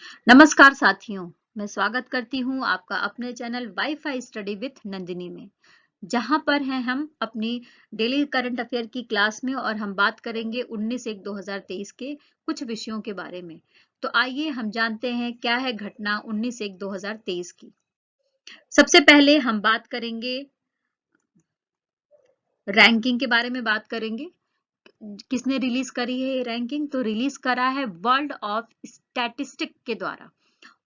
नमस्कार साथियों, मैं स्वागत करती हूँ आपका अपने channel wifi study with Nandini में, जहाँ पर हैं हम अपनी डेली करंट अफेयर की क्लास में और हम बात करेंगे 19/1/2023 के कुछ विषयों के बारे में। तो आइए हम जानते हैं क्या है घटना 19/1/2023 की। सबसे पहले हम बात करेंगे रैंकिंग के बारे में बात करेंगे। किसने रिलीज करी है ये रैंकिंग? तो रिलीज करा है वर्ल्ड ऑफ स्टैटिस्टिक के द्वारा।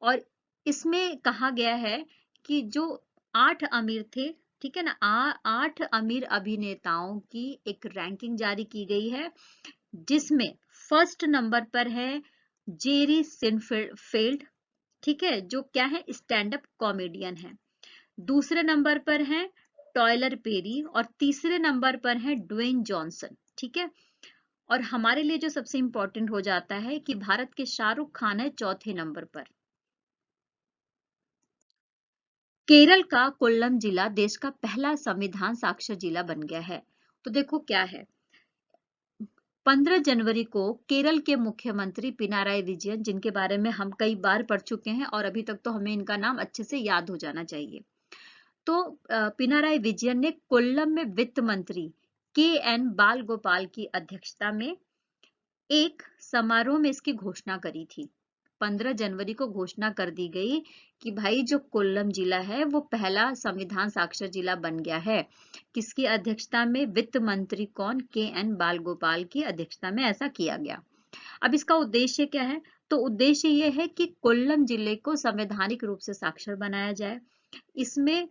और इसमें कहा गया है कि जो 8 अमीर थे, ठीक है ना, 8 अमीर अभिनेताओं की एक रैंकिंग जारी की गई है, जिसमें फर्स्ट नंबर पर है जेरी सिनफील्ड, ठीक है, जो क्या है, स्टैंड अप कॉमेडियन है। दूसरे नंबर पर है टॉयलर पेरी और तीसरे नंबर पर है ड्वेन जॉनसन, ठीक है। और हमारे लिए जो सबसे इंपॉर्टेंट हो जाता है कि भारत के शाहरुख खान है चौथे नंबर पर। केरल का कोल्लम जिला देश का पहला संविधान साक्षर जिला बन गया है। तो देखो क्या है, 15 जनवरी को केरल के मुख्यमंत्री पिनाराई विजयन, जिनके बारे में हम कई बार पढ़ चुके हैं और अभी तक तो हमें इनका नाम अच्छे से याद हो जाना चाहिए। तो पिनाराई विजयन ने कोल्लम में वित्त मंत्री के.एन. बालगोपाल की अध्यक्षता में एक समारोह में इसकी घोषणा करी थी। 15 जनवरी को घोषणा कर दी गई कि भाई जो कोल्लम जिला है वो पहला संविधान साक्षर जिला बन गया है। किसकी अध्यक्षता में? वित्त मंत्री कौन? के.एन. बालगोपाल की अध्यक्षता में ऐसा किया गया। अब इसका उद्देश्य क्या है? तो उद्देश्य ये है कि कोल्लम जिले को संवैधानिक रूप से साक्षर बनाया जाए। इसमें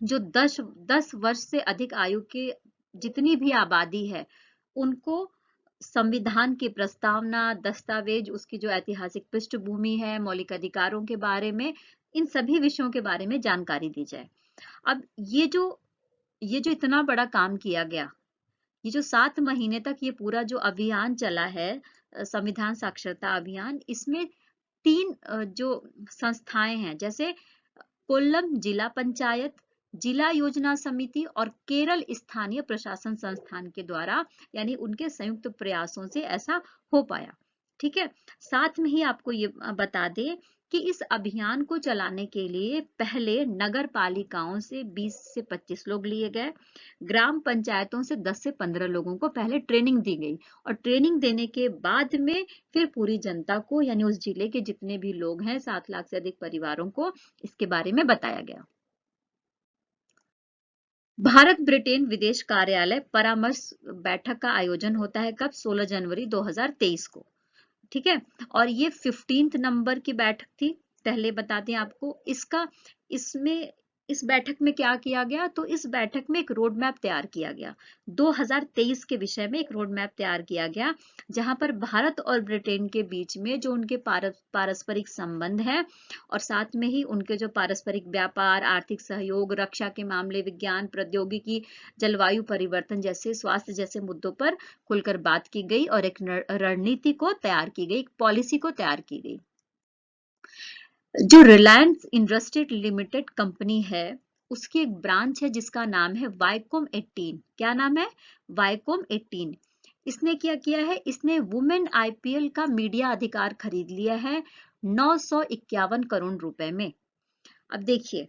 जो 10 वर्ष से अधिक आयु के जितनी भी आबादी है, उनको संविधान की प्रस्तावना, दस्तावेज, उसकी जो ऐतिहासिक पृष्ठभूमि है, मौलिक अधिकारों के बारे में, इन सभी विषयों के बारे में जानकारी दी जाए। अब ये जो इतना बड़ा काम किया गया, ये जो 7 महीने तक ये पूरा जो अभियान चला है, संविधान साक्षरता अभियान, इसमें 3 जो संस्थाएं हैं, जैसे कोल्लम जिला पंचायत, जिला योजना समिति और केरल स्थानीय प्रशासन संस्थान के द्वारा, यानी उनके संयुक्त प्रयासों से ऐसा हो पाया, ठीक है। साथ में ही आपको ये बता दें कि इस अभियान को चलाने के लिए पहले नगर पालिकाओं से 20 से 25 लोग लिए गए, ग्राम पंचायतों से 10 से 15 लोगों को पहले ट्रेनिंग दी गई और ट्रेनिंग देने के बाद में फिर पूरी जनता को, यानी उस जिले के जितने भी लोग हैं, 7 लाख से अधिक परिवारों को इसके बारे में बताया गया। भारत ब्रिटेन विदेश कार्यालय परामर्श बैठक का आयोजन होता है कब? 16 जनवरी 2023 को, ठीक है। और ये 15 नंबर की बैठक थी। पहले बताते हैं आपको इसका, इसमें इस बैठक में क्या किया गया? तो इस बैठक में एक रोड मैप तैयार किया गया, 2023 के विषय में एक रोड मैप तैयार किया गया, जहां पर भारत और ब्रिटेन के बीच में जो उनके पारस्परिक संबंध है और साथ में ही उनके जो पारस्परिक व्यापार, आर्थिक सहयोग, रक्षा के मामले, विज्ञान, प्रौद्योगिकी, जलवायु परिवर्तन जैसे, स्वास्थ्य जैसे मुद्दों पर खुलकर बात की गई और एक रणनीति को तैयार की गई, एक पॉलिसी को तैयार की गई। जो रिलायंस इंडस्ट्रीज लिमिटेड कंपनी है, उसकी एक ब्रांच है जिसका नाम है वाईकॉम 18। क्या नाम है? वाईकॉम 18। इसने क्या किया है? इसने वुमेन आईपीएल का मीडिया अधिकार खरीद लिया है 951 करोड़ रुपए में। अब देखिए,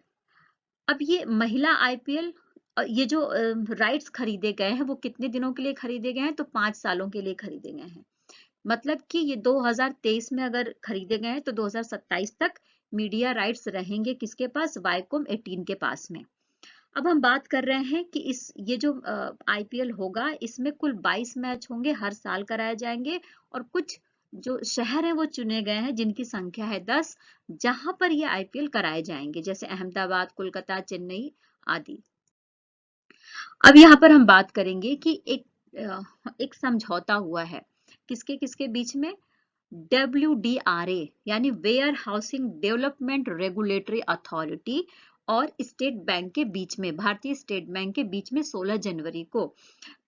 अब ये महिला आईपीएल, ये जो राइट्स खरीदे गए हैं वो कितने दिनों के लिए खरीदे गए हैं? तो 5 सालों के लिए खरीदे गए हैं। मतलब कि ये 2023 में अगर खरीदे गए हैं तो 2027 तक मीडिया राइट्स रहेंगे किसके पास? वाईकॉम 18 के पास में। अब हम बात कर रहे हैं कि ये जो आईपीएल होगा, इसमें कुल 22 मैच होंगे, हर साल कराए जाएंगे और कुछ जो शहर हैं वो चुने गए हैं जिनकी संख्या है 10, जहां पर ये आईपीएल कराए जाएंगे, जैसे अहमदाबाद, कोलकाता, चेन्नई आदि। अब यहाँ पर हम बात करेंगे कि एक समझौता हुआ है किसके किसके बीच में? WDRA यानी warehousing development regulatory authority और स्टेट बैंक के बीच में, भारतीय स्टेट बैंक के बीच में 16 जनवरी को।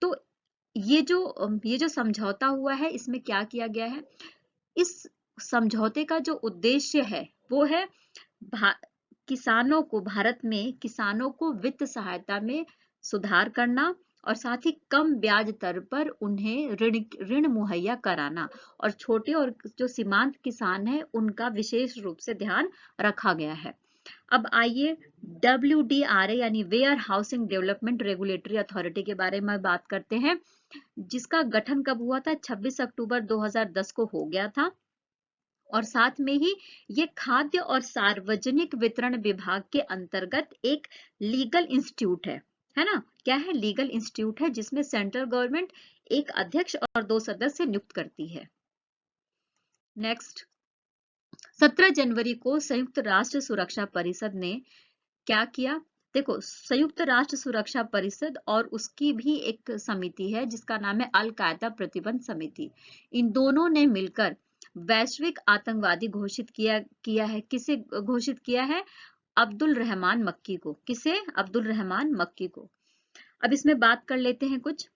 तो ये जो समझौता हुआ है, इसमें क्या किया गया है? इस समझौते का जो उद्देश्य है वो है किसानों को, भारत में किसानों को वित्त सहायता में सुधार करना और साथ ही कम ब्याज दर पर उन्हें ऋण मुहैया कराना, और छोटे और जो सीमांत किसान हैं उनका विशेष रूप से ध्यान रखा गया है। अब आइए WDRA यानी warehousing development regulatory authority के बारे में बात करते हैं, जिसका गठन कब हुआ था? 26 अक्टूबर 2010 को हो गया था। और साथ में ही ये खाद्य और सार्वजनिक वितरण विभाग के अंतर्गत एक लीगल इंस्टीट्यूट है ना? क्या है? लीगल इंस्टीट्यूट है, जिसमें सेंट्रल गवर्नमेंट एक अध्यक्ष और 2 सदस्य नियुक्त करती है। नेक्स्ट, 17 जनवरी को संयुक्त राष्ट्र सुरक्षा परिषद ने क्या किया? देखो, संयुक्त राष्ट्र सुरक्षा परिषद और उसकी भी एक समिति है जिसका नाम है अल कायदा प्रतिबंध समिति। इन दोनों ने मिलकर वैश्विक आतंकवादी घोषित किया है। किसे घोषित किया है? अब्दुल रहमान मक्की को। किसे? अब्दुल रहमान मक्की को। अब इसमें बात कर लेते हैं कुछ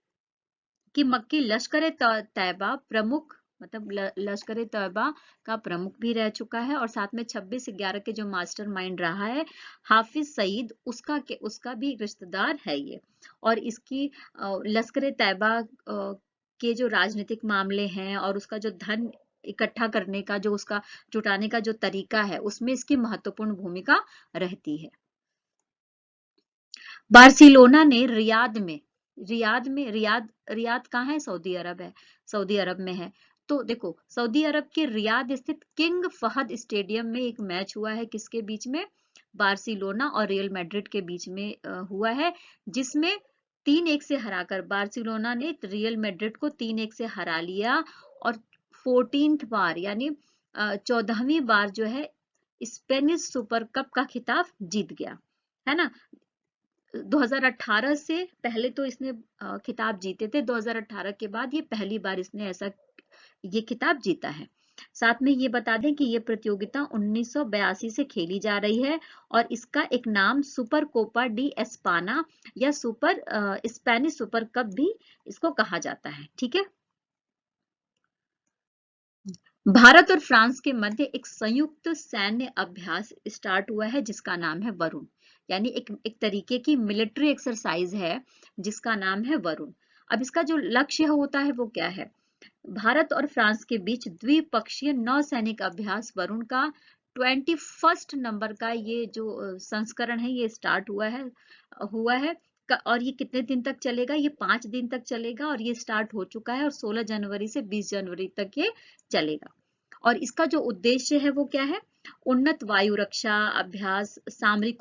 कि मक्की लश्कर-ए-तैयबा प्रमुख, मतलब लश्कर-ए-तैयबा का प्रमुख भी रह चुका है, और साथ में 26/11 के जो मास्टरमाइंड रहा है हाफिज सईद, उसका भी रिश्तेदार है ये। और इसकी लश्कर-ए-तैयबा के जो राजनीतिक मामले हैं और उसका जो धन इकट्ठा करने का, जो उसका जुटाने का जो तरीका है, उसमें इसकी महत्वपूर्ण भूमिका रहती है। बार्सिलोना ने रियाद कहाँ है? सऊदी अरब है, सऊदी अरब में है। तो देखो, सऊदी अरब के रियाद स्थित किंग फहद स्टेडियम में एक मैच हुआ है, किसके बीच में? बार्सिलोना और रियल मैड्रिड के बीच में हुआ है, जिसमें 3-1 से हराकर बार्सिलोना ने रियल मैड्रिड को 3-1 से हरा लिया, और 14th बार यानी 14वीं बार जो है स्पेनिश सुपर कप का खिताब जीत गया, है ना? 2018 से पहले तो इसने खिताब जीते थे, 2018 के बाद ये पहली बार इसने ये खिताब जीता है। साथ में ये बता दें कि ये प्रतियोगिता 1982 से खेली जा रही है, और इसका एक नाम सुपर कोपा डी एस्पाना या स्पेनिश सुपर कप भी इसको कहा जाता है। ठीक है। भारत और फ्रांस के मध्य एक संयुक्त सैन्य अभ्यास स्टार्ट हुआ है, जिसका नाम है वरुण, यानी एक तरीके की मिलिट्री एक्सरसाइज है जिसका नाम है वरुण। अब इसका जो लक्ष्य होता है वो क्या है? भारत और फ्रांस के बीच द्विपक्षीय नौसैनिक अभ्यास वरुण का 21 नंबर का ये जो संस्करण है ये स्टार्ट हुआ है। और ये कितने दिन तक चलेगा? ये 5 दिन तक चलेगा, और ये स्टार्ट हो चुका है, और 16 जनवरी से 20 जनवरी तक ये चलेगा। और इसका जो उद्देश्य है वो क्या है? उन्नत वायु रक्षा अभ्यास, सामरिक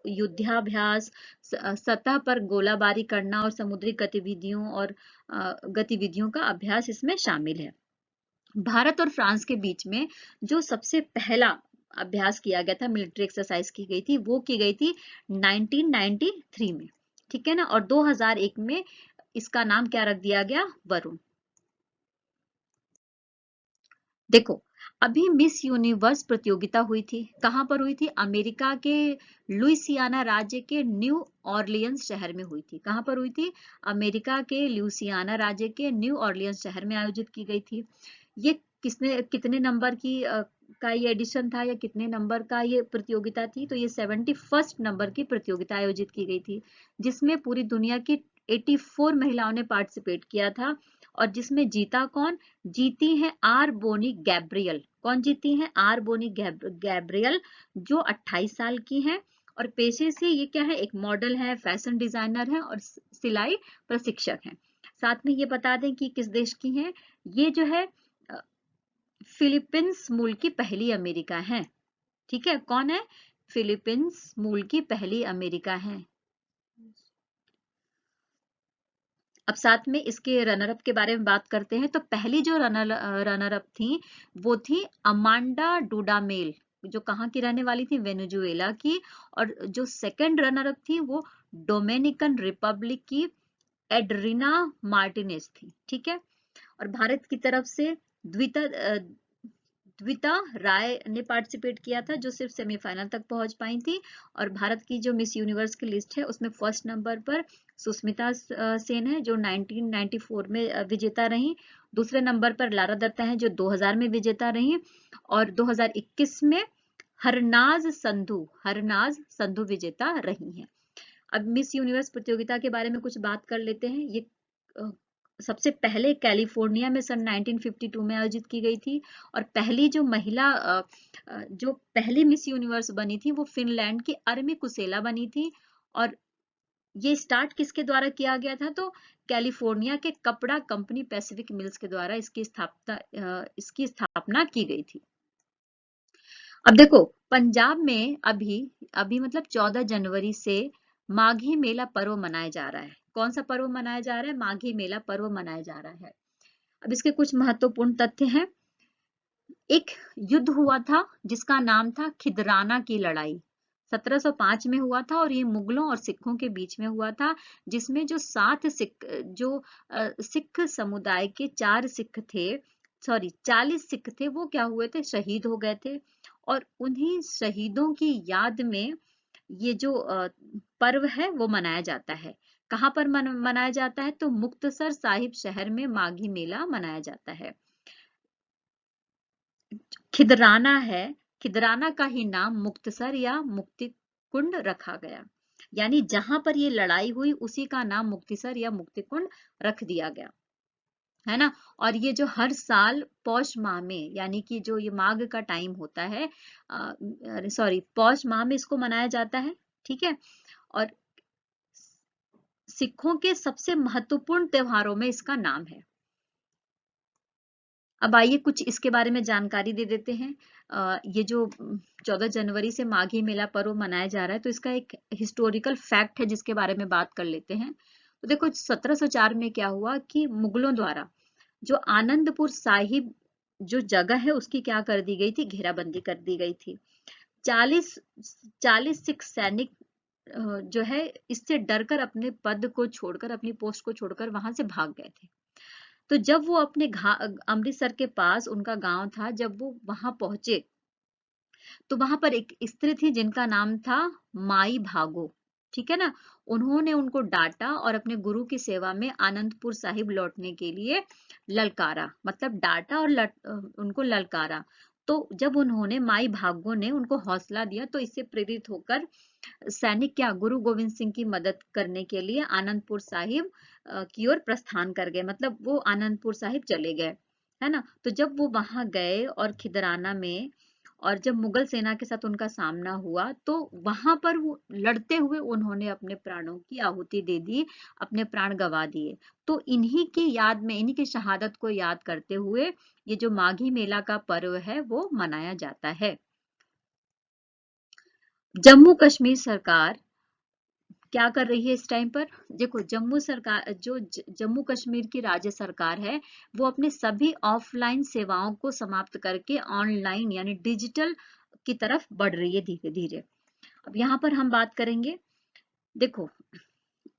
युद्धाभ्यास, सतह पर गोलाबारी करना, और समुद्री गतिविधियों का अभ्यास इसमें शामिल है। भारत और फ्रांस के बीच में जो सबसे पहला अभ्यास किया गया था, मिलिट्री एक्सरसाइज की गई थी, वो की गई थी 1993 में। ठीक है ना? और 2001 में इसका नाम क्या रख दिया गया? वरुण। देखो, अभी मिस यूनिवर्स प्रतियोगिता हुई थी, कहां पर हुई थी? अमेरिका के लुइसियाना राज्य के न्यू ऑरलियंस शहर में हुई थी। कहां पर हुई थी? अमेरिका के लुइसियाना राज्य के न्यू ऑरलियंस शहर में आयोजित की गई थी। ये कितने नंबर का ये एडिशन था, या कितने नंबर का ये प्रतियोगिता थी? तो ये 71 नंबर की प्रतियोगिता आयोजित की गई थी, जिसमें पूरी दुनिया की 84 महिलाओं ने पार्टिसिपेट किया था। और जिसमें जीता कौन? जीती है आर बोनी गैब्रियल। कौन जीती है? आर बोनी गैब्रियल, जो 28 साल की हैं, और पेशे से ये क्या है? एक मॉडल है, फैशन डिजाइनर है, और सिलाई प्रशिक्षक है। साथ में ये बता दें कि किस देश की हैं ये, जो है फिलीपींस मूल की पहली अमेरिका है। ठीक है, कौन है? फिलीपींस मूल की पहली अमेरिका है। अब साथ में इसके रनर अप के बारे में बात करते हैं। तो पहली जो रनर अप थी वो थी अमांडा डुडामेल, जो कहाँ की रहने वाली थी? वेनेजुएला की। और जो सेकंड रनर अप थी वो डोमिनिकन रिपब्लिक की एड्रीना मार्टिनेज थी। ठीक है। और भारत की तरफ से द्विता राय ने पार्टिसिपेट किया था, जो सिर्फ सेमीफाइनल तक पहुंच पाई थी। और भारत की जो मिस यूनिवर्स की लिस्ट है उसमें फर्स्ट नंबर पर सुष्मिता सेन है, जो 1994 में विजेता रही। दूसरे नंबर पर लारा दत्ता है, जो 2000 में विजेता रही। और 2021 में हरनाज संधू विजेता रही हैं। अब मिस यूनिवर्स प्रतियोगिता के बारे में कुछ बात कर लेते हैं। ये सबसे पहले कैलिफोर्निया में सन 1952 में आयोजित की गई थी, और पहली जो महिला जो पहली मिस यूनिवर्स बनी थी वो फिनलैंड की अर्मी कुसेला बनी थी। और ये स्टार्ट किसके द्वारा किया गया था, तो कैलिफोर्निया के कपड़ा कंपनी पैसिफिक मिल्स के द्वारा इसकी स्थापना की गई थी। अब देखो, पंजाब में अभी अभी मतलब 14 जनवरी से माघी मेला पर्व मनाया जा रहा है। कौन सा पर्व मनाया जा रहा है? माघी मेला पर्व मनाया जा रहा है। अब इसके कुछ महत्वपूर्ण तथ्य हैं। एक युद्ध हुआ था जिसका नाम था खिदराना की लड़ाई, 1705 में हुआ था, और ये मुगलों और सिखों के बीच में हुआ था, जिसमें जो सिख समुदाय के 40 सिख थे, वो क्या हुए थे, शहीद हो गए थे। और उन्हीं शहीदों की याद में ये जो पर्व है वो मनाया जाता है। कहाँ पर मनाया जाता है? तो मुक्तसर साहिब शहर में माघी मेला मनाया जाता है। खिदराना है, खिदराना का ही नाम मुक्तसर या मुक्ति कुंड रखा गया, यानी जहां पर ये लड़ाई हुई उसी का नाम मुक्तिसर या मुक्ति कुंड रख दिया गया, है ना। और ये जो हर साल पौष माह में, यानी कि जो ये माघ का टाइम होता है, पौष माह में इसको मनाया जाता है, ठीक है। और सिखों के सबसे महत्वपूर्ण त्योहारों में इसका नाम है। अब आइए कुछ इसके बारे में जानकारी दे देते हैं। ये जो 14 जनवरी से माघी मेला पर्व मनाया जा रहा है, तो इसका एक हिस्टोरिकल फैक्ट है जिसके बारे में बात कर लेते हैं। तो देखो, 1704 में क्या हुआ कि मुगलों द्वारा जो आनंदपुर साहिब जो जगह है उसकी क्या कर दी गई थी, घेराबंदी कर दी गई थी। 40 40 सिख सैनिक जो है इससे डरकर अपने पद को छोड़कर, अपनी पोस्ट को छोड़कर वहां से भाग गए थे। तो जब वो अपने अमृतसर के पास उनका गांव था, जब वो वहां पहुंचे तो वहां पर एक स्त्री थी जिनका नाम था माई भागो, ठीक है ना। उन्होंने उनको डांटा और अपने गुरु की सेवा में आनंदपुर साहिब लौटने के लिए ललकारा, मतलब डांटा और उनको ललकारा। तो जब उन्होंने, माई भागो ने उनको हौसला दिया, तो इससे प्रेरित होकर सैनिक क्या गुरु गोविंद सिंह की मदद करने के लिए आनंदपुर साहिब की ओर प्रस्थान कर गए, मतलब वो आनंदपुर साहिब चले गए, है ना। तो जब वो वहां गए और खिदराना में, और जब मुगल सेना के साथ उनका सामना हुआ, तो वहां पर वो लड़ते हुए उन्होंने अपने प्राणों की आहुति दे दी, अपने प्राण गंवा दिए। तो इन्हीं की याद में, इन्हीं की शहादत को याद करते हुए ये जो माघी मेला का पर्व है वो मनाया जाता है। जम्मू कश्मीर सरकार क्या कर रही है इस टाइम पर? देखो, जम्मू कश्मीर की राज्य सरकार है, वो अपने सभी ऑफलाइन सेवाओं को समाप्त करके ऑनलाइन यानी डिजिटल की तरफ बढ़ रही है धीरे धीरे। अब यहाँ पर हम बात करेंगे, देखो,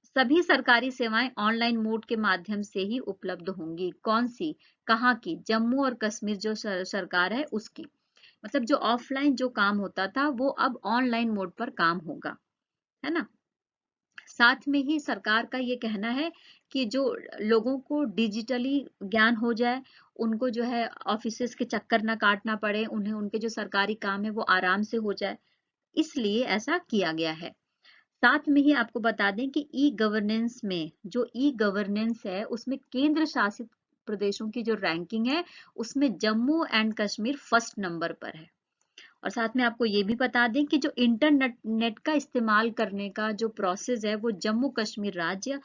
सभी सरकारी सेवाएं ऑनलाइन मोड के माध्यम से ही उपलब्ध होंगी। कौन सी? कहाँ की? जम्मू और कश्मीर जो सरकार है उसकी, मतलब जो ऑफलाइन जो काम होता था वो अब ऑनलाइन मोड पर काम होगा, है ना। साथ में ही सरकार का ये कहना है कि जो लोगों को डिजिटली ज्ञान हो जाए, उनको जो है ऑफिसेस के चक्कर ना काटना पड़े, उन्हें उनके जो सरकारी काम है वो आराम से हो जाए, इसलिए ऐसा किया गया है। साथ में ही आपको बता दें कि ई गवर्नेंस में, जो ई गवर्नेंस है उसमें केंद्र शासित प्रदेशों की जो रैंकिंग है उसमें Jammu and Kashmir first number पर है। और साथ में आपको ये भी बता दें कि जो इंटरनेट का इस्तेमाल करने का जो प्रोसेस है वो जम्मू कश्मीर राज्य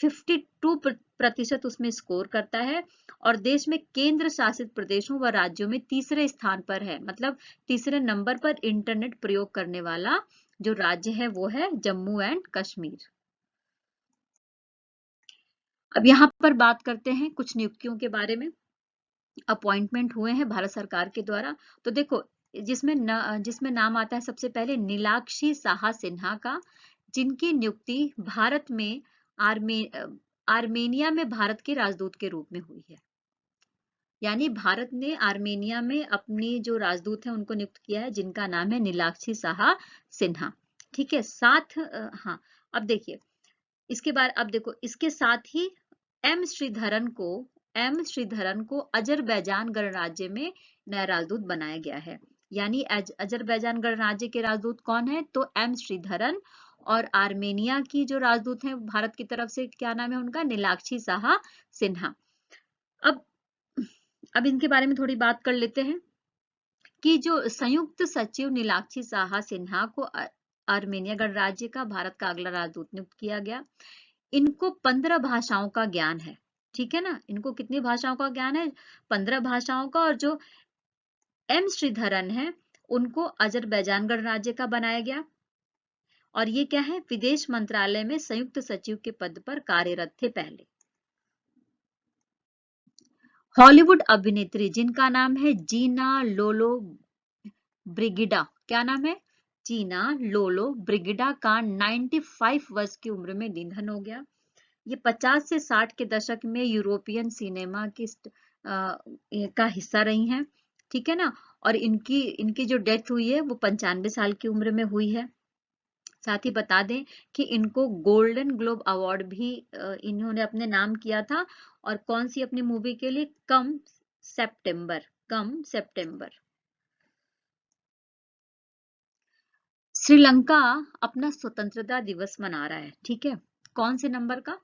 52% उसमें स्कोर करता है, और देश में केंद्र शासित प्रदेशों व राज्यों में तीसरे स्थान पर है, मतलब तीसरे नंबर पर इंटरनेट प्रयोग करने वाला जो राज्य है वो है जम्मू एंड कश्मीर। अब यहाँ पर बात करते हैं कुछ नियुक्तियों के बारे में। अपॉइंटमेंट हुए हैं भारत सरकार के द्वारा, तो देखो, जिसमें नाम आता है सबसे पहले नीलाक्षी साहा सिन्हा का, जिनकी नियुक्ति भारत में आर्मेनिया में भारत के राजदूत के रूप में हुई है। यानी भारत ने आर्मेनिया में अपनी जो राजदूत है उनको नियुक्त किया है, जिनका नाम है नीलाक्षी साहा सिन्हा, ठीक है। हाँ, अब देखिए इसके बाद, अब देखो इसके साथ ही एम श्रीधरन को अजरबैजान गणराज्य में नया राजदूत बनाया गया है। यानी अजरबैजान गणराज्य के राजदूत कौन है? तो एम श्रीधरन, और आर्मेनिया की जो राजदूत हैं भारत की तरफ से, क्या नाम है उनका, नीलाक्षी साहा सिन्हा। अब अब इनके बारे में थोड़ी बात कर लेते हैं कि जो संयुक्त सचिव नीलाक्षी साहा सिन्हा को आर्मेनिया गणराज्य का भारत का अगला राजदूत नियुक्त किया गया। इनको 15 भाषाओं का ज्ञान है, ठीक है ना। इनको कितनी भाषाओं का ज्ञान है, 15 भाषाओं का। और जो एम श्रीधरन है उनको अजरबैजान गणराज्य का बनाया गया। और ये क्या है, विदेश मंत्रालय में संयुक्त सचिव के पद पर कार्यरत थे पहले। हॉलीवुड अभिनेत्री जिनका नाम है जीना लोलो ब्रिगिडा, क्या नाम है, जीना लोलो ब्रिगिडा का 95 वर्ष की उम्र में निधन हो गया। ये 50 से 60 के दशक में यूरोपियन सिनेमा की का हिस्सा रही हैं, ठीक है ना। और इनकी इनकी जो डेथ हुई है वो 95 साल की उम्र में हुई है। साथ ही बता दें कि इनको गोल्डन ग्लोब अवार्ड भी इन्होंने अपने नाम किया था। और कौन सी अपनी मूवी के लिए, कम सितंबर, कम सितंबर। श्रीलंका अपना स्वतंत्रता दिवस मना रहा है, ठीक है। कौन से नंबर का,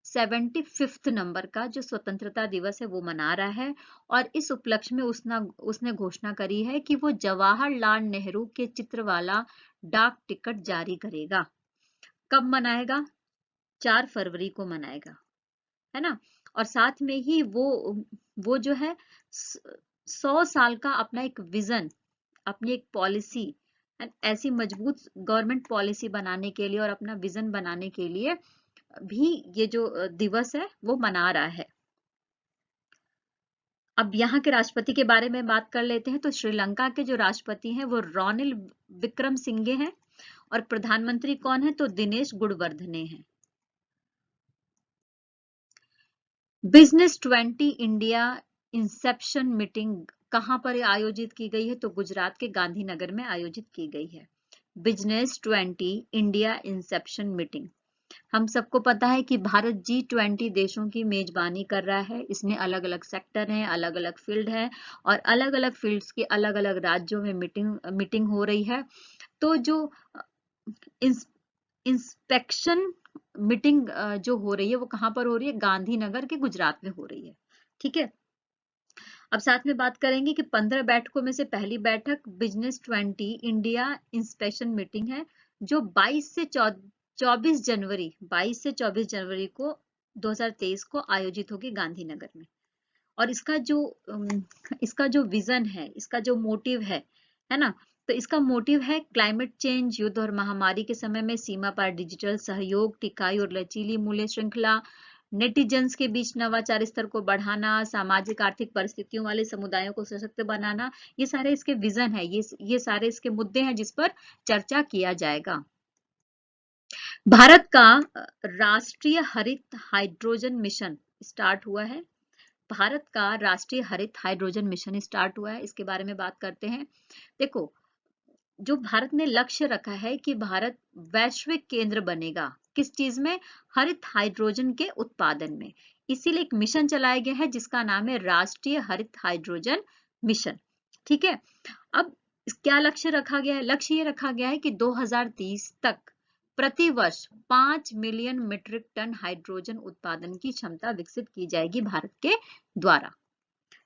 75 नंबर का जो स्वतंत्रता दिवस है वो मना रहा है। और इस उपलक्ष्य में उसने घोषणा करी है कि वो जवाहरलाल नेहरू के चित्र वाला डाक टिकट जारी करेगा। कब मनाएगा, 4 फरवरी को मनाएगा, है ना। और साथ में ही वो जो है 100 साल का अपना एक विजन, अपनी एक पॉलिसी, ऐसी मजबूत गवर्नमेंट पॉलिसी बनाने के लिए और अपना विजन बनाने के लिए भी ये जो दिवस है वो मना रहा है। अब यहाँ के राष्ट्रपति के बारे में बात कर लेते हैं। तो श्रीलंका के जो राष्ट्रपति हैं वो रानिल विक्रमसिंघे हैं। और प्रधानमंत्री कौन है, तो दिनेश गुणवर्धने हैं। बिजनेस 20 इंडिया इंसेप्शन मीटिंग कहां पर आयोजित की गई है, तो गुजरात के गांधीनगर में आयोजित की गई है बिजनेस 20 इंडिया इंसेप्शन मीटिंग। हम सबको पता है कि भारत G20 देशों की मेजबानी कर रहा है। इसमें अलग अलग सेक्टर हैं, अलग अलग फील्ड है और अलग अलग फील्ड्स की अलग अलग राज्यों में मीटिंग हो रही है। तो जो इंस्पेक्शन मीटिंग जो हो रही है वो कहां पर हो रही है, गांधीनगर के गुजरात में हो रही है, ठीक है। अब साथ में बात करेंगे कि 15 बैठकों में से पहली बैठक बिजनेस 20 इंडिया इंस्पेक्शन मीटिंग है, जो 22 से 24 जनवरी को 2023 को आयोजित होगी गांधीनगर में। और इसका जो विजन है, इसका जो मोटिव है ना। तो इसका मोटिव है क्लाइमेट चेंज, युद्ध और महामारी के समय में सीमा पार डिजिटल सहयोग, टिकाई और लचीली मूल्य श्रृंखला, नेटिजन्स के बीच नवाचार स्तर को बढ़ाना, सामाजिक आर्थिक परिस्थितियों वाले समुदायों को सशक्त बनाना। ये सारे इसके विजन है, ये सारे इसके मुद्दे हैं जिस पर चर्चा किया जाएगा। भारत का राष्ट्रीय हरित हाइड्रोजन मिशन स्टार्ट हुआ है। भारत का राष्ट्रीय हरित हाइड्रोजन मिशन स्टार्ट हुआ है, इसके बारे में बात करते हैं। देखो, जो भारत ने लक्ष्य रखा है कि भारत वैश्विक केंद्र बनेगा, किस चीज में, हरित हाइड्रोजन के उत्पादन में। इसीलिए एक मिशन चलाया गया है जिसका नाम है राष्ट्रीय हरित हाइड्रोजन मिशन, ठीक है। अब क्या लक्ष्य रखा गया है, लक्ष्य ये रखा गया है कि 2030 तक प्रति वर्ष 5 मिलियन मीट्रिक टन हाइड्रोजन उत्पादन की क्षमता विकसित की जाएगी भारत के द्वारा।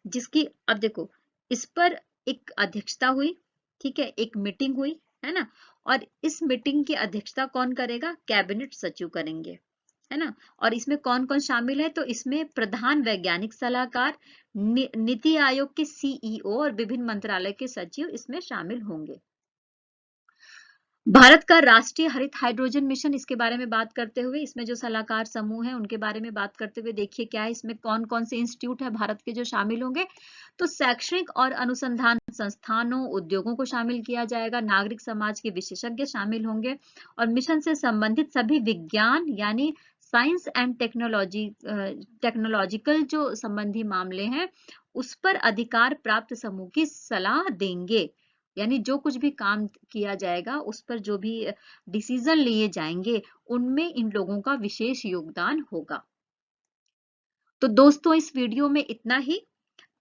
जिसकी अब देखो, इस पर एक अध्यक्षता हुई, ठीक है, एक मीटिंग हुई, है ना। और इस मीटिंग की अध्यक्षता कौन करेगा, कैबिनेट सचिव करेंगे, है ना। और इसमें कौन कौन शामिल है, तो इसमें प्रधान वैज्ञानिक सलाहकार, नीति आयोग के CEO और विभिन्न मंत्रालय के सचिव इसमें शामिल होंगे। भारत का राष्ट्रीय हरित हाइड्रोजन मिशन, इसके बारे में बात करते हुए, इसमें जो सलाहकार समूह है उनके बारे में बात करते हुए देखिए क्या है, इसमें कौन कौन से इंस्टीट्यूट है भारत के जो शामिल होंगे। तो शैक्षणिक और अनुसंधान संस्थानों, उद्योगों को शामिल किया जाएगा, नागरिक समाज के विशेषज्ञ शामिल होंगे और मिशन से संबंधित सभी विज्ञान यानी साइंस एंड टेक्नोलॉजिकल जो संबंधी मामले हैं उस पर अधिकार प्राप्त समूह की सलाह देंगे। यानी जो कुछ भी काम किया जाएगा, उस पर जो भी डिसीजन लिए जाएंगे, उनमें इन लोगों का विशेष योगदान होगा। तो दोस्तों, इस वीडियो में इतना ही।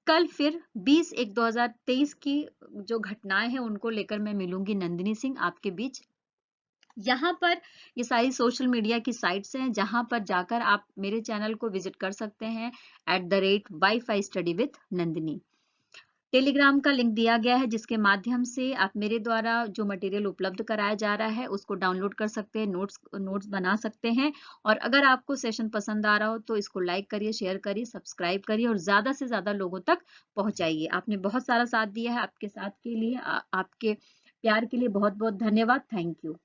कल फिर 20/1/2023 की जो घटनाएं हैं उनको लेकर मैं मिलूंगी नंदिनी सिंह आपके बीच। यहाँ पर ये सारी सोशल मीडिया की साइट्स हैं जहां पर जाकर आप मेरे चैनल को विजिट कर सकते हैं @Wi-Fi Study with Nandini. Telegram का लिंक दिया गया है जिसके माध्यम से आप मेरे द्वारा जो मटेरियल उपलब्ध कराया जा रहा है उसको डाउनलोड कर सकते हैं, नोट्स बना सकते हैं। और अगर आपको सेशन पसंद आ रहा हो तो इसको लाइक करिए, शेयर करिए, सब्सक्राइब करिए और ज़्यादा से ज़्यादा लोगों तक पहुंचाइए। आपने बहुत सारा साथ दिया है, आपके साथ के लिए आपके प्यार के लिए बहुत बहुत धन्यवाद। Thank you.